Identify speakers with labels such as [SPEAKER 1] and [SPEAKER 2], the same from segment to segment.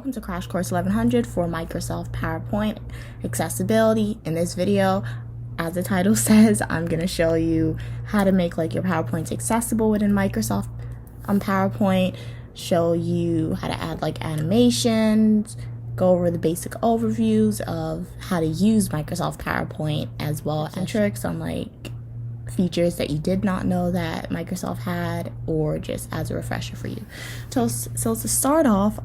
[SPEAKER 1] welcome to Crash Course 1100 for Microsoft PowerPoint Accessibility. In this video, as the title says, I'm going to show you how to make your PowerPoints accessible within Microsoft PowerPoint, show you how to add animations, go over the basic overviews of how to use Microsoft PowerPoint, as well as tricks on features that you did not know that Microsoft had, or just as a refresher for you. So to start off,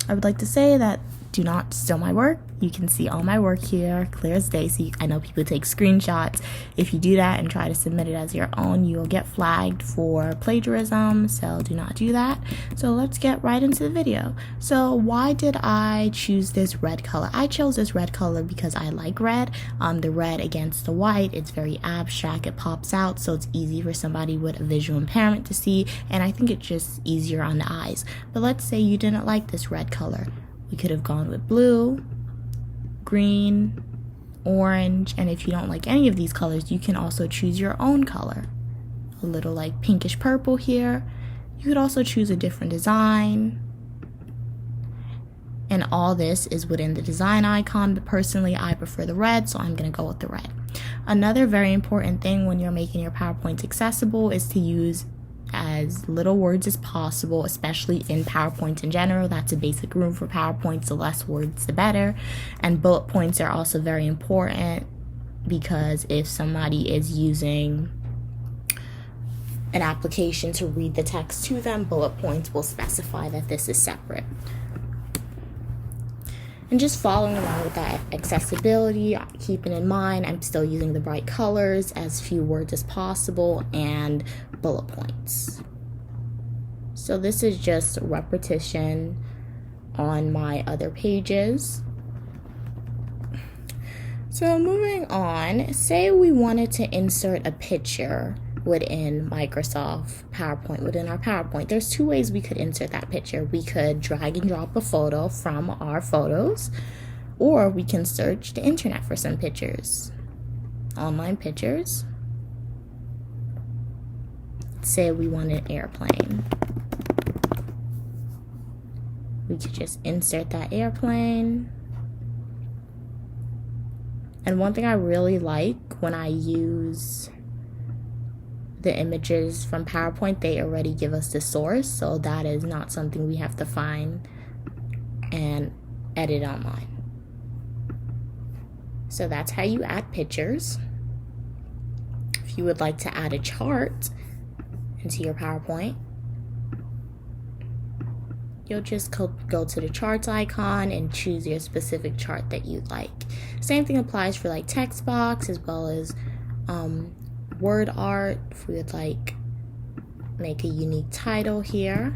[SPEAKER 1] I would like to say that do not steal my work. You can see all my work here, clear as day. So I know people take screenshots. If you do that and try to submit it as your own, you will get flagged for plagiarism. So do not do that. So let's get right into the video. So why did I choose this red color? I chose this red color because I like red. The red against the white, it's very abstract. It pops out, so it's easy for somebody with a visual impairment to see. And I think it's just easier on the eyes. But let's say you didn't like this red color. We could have gone with blue, green, orange, and if you don't like any of these colors, you can also choose your own color. A little pinkish purple here. You could also choose a different design. And all this is within the design icon, but personally I prefer the red, so I'm going to go with the red. Another very important thing when you're making your PowerPoints accessible is to use as little words as possible, especially in PowerPoint in general. That's a basic rule for PowerPoint, the less words the better. And bullet points are also very important, because if somebody is using an application to read the text to them, bullet points will specify that this is separate. And just following along with that accessibility, keeping in mind I'm still using the bright colors, as few words as possible, and bullet points. So this is just repetition on my other pages. So moving on, say we wanted to insert a picture within Microsoft PowerPoint, within our PowerPoint. There's two ways we could insert that picture. We could drag and drop a photo from our photos, or we can search the internet for some pictures, online pictures. Say we want an airplane. We could just insert that airplane. And one thing I really like when I use the images from PowerPoint, they already give us the source, so that is not something we have to find and edit online. So that's how you add pictures. If you would like to add a chart into your PowerPoint, you'll just go to the charts icon and choose your specific chart that you'd like. Same thing applies for text box, as well as word art. If we would make a unique title here.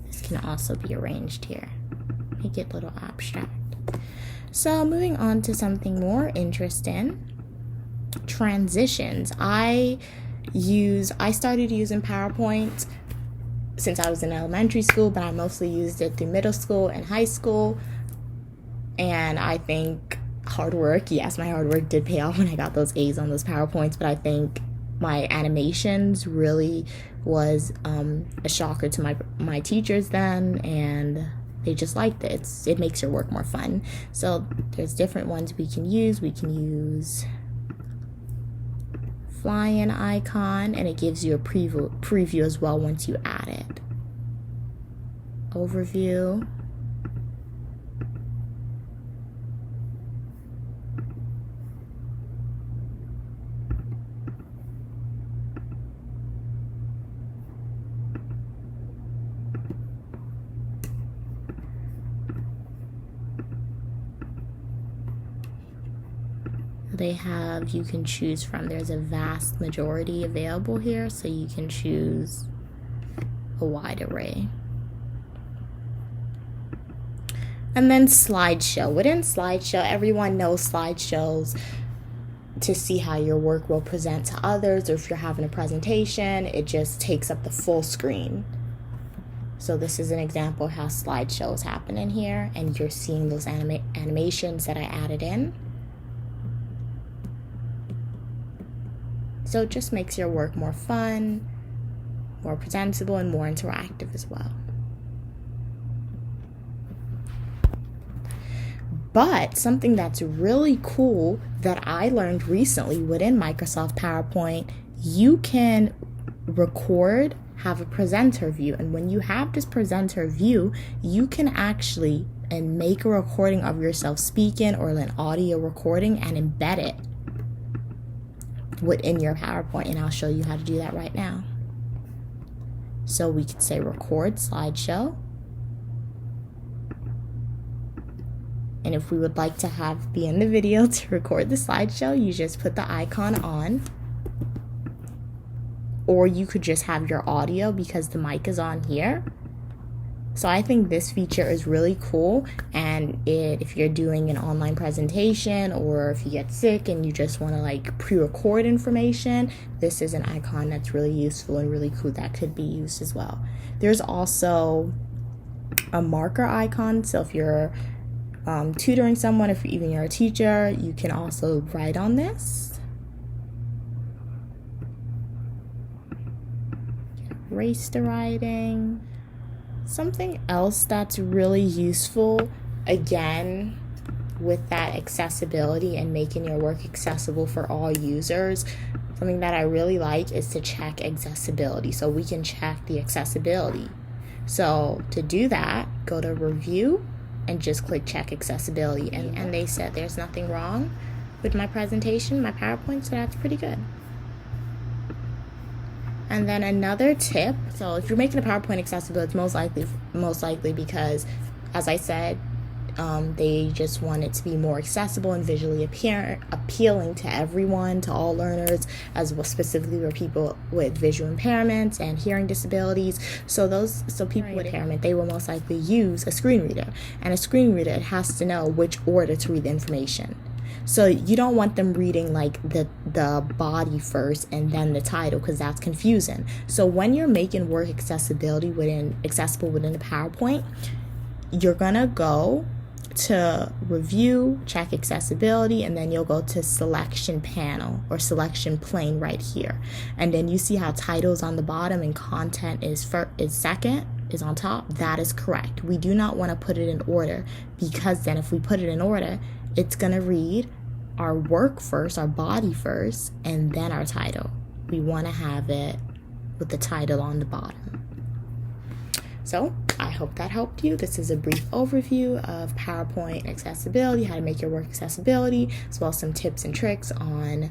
[SPEAKER 1] This can also be arranged here. Make it a little abstract. So moving on to something more interesting, transitions. I started using PowerPoint since I was in elementary school, but I mostly used it through middle school and high school. And I think hard work, yes, my hard work did pay off when I got those A's on those PowerPoints, but I think my animations really was a shocker to my teachers then, and they just liked it. It makes your work more fun. So there's different ones we can use. We can use fly-in icon, and it gives you a preview as well once you add it. Overview. You can choose from. There's a vast majority available here, so you can choose a wide array. And then slideshow. Within slideshow, everyone knows slideshows to see how your work will present to others, or if you're having a presentation, it just takes up the full screen. So this is an example of how slideshows happen in here, and you're seeing those animations that I added in. So it just makes your work more fun, more presentable, and more interactive as well. But something that's really cool that I learned recently within Microsoft PowerPoint, you can record, have a presenter view. And when you have this presenter view, you can actually make a recording of yourself speaking or an audio recording and embed it within your PowerPoint. And I'll show you how to do that right now. So we could say record slideshow. And if we would like to be in the video to record the slideshow, you just put the icon on. Or you could just have your audio because the mic is on here. So I think this feature is really cool, and if you're doing an online presentation or if you get sick and you just want to like pre-record information, this is an icon that's really useful and really cool that could be used as well. There's also a marker icon, so if you're tutoring someone, if even you're a teacher, you can also write on this. Erase the writing. Something else that's really useful, again, with that accessibility and making your work accessible for all users, something that I really like is to check accessibility. So we can check the accessibility. So to do that, go to review and just click check accessibility. And they said there's nothing wrong with my presentation, my PowerPoint, so that's pretty good. And then another tip, so if you're making a PowerPoint accessible, it's most likely because, as I said, they just want it to be more accessible and visually appealing to everyone, to all learners, as well specifically for people with visual impairments and hearing disabilities. So people with impairment, they will most likely use a screen reader, and a screen reader, it has to know which order to read the information. So you don't want them reading like the body first and then the title, because that's confusing. So when you're making work accessible within the PowerPoint, you're gonna go to review, check accessibility, and then you'll go to selection panel or selection plane right here. And then you see how titles on the bottom and content is second, is on top. That is correct. We do not want to put it in order, because then if we put it in order, it's gonna read our work first, our body first, and then our title. We want to have it with the title on the bottom. So I hope that helped you. This is a brief overview of PowerPoint accessibility, how to make your work accessibility, as well as some tips and tricks on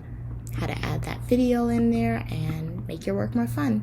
[SPEAKER 1] how to add that video in there and make your work more fun.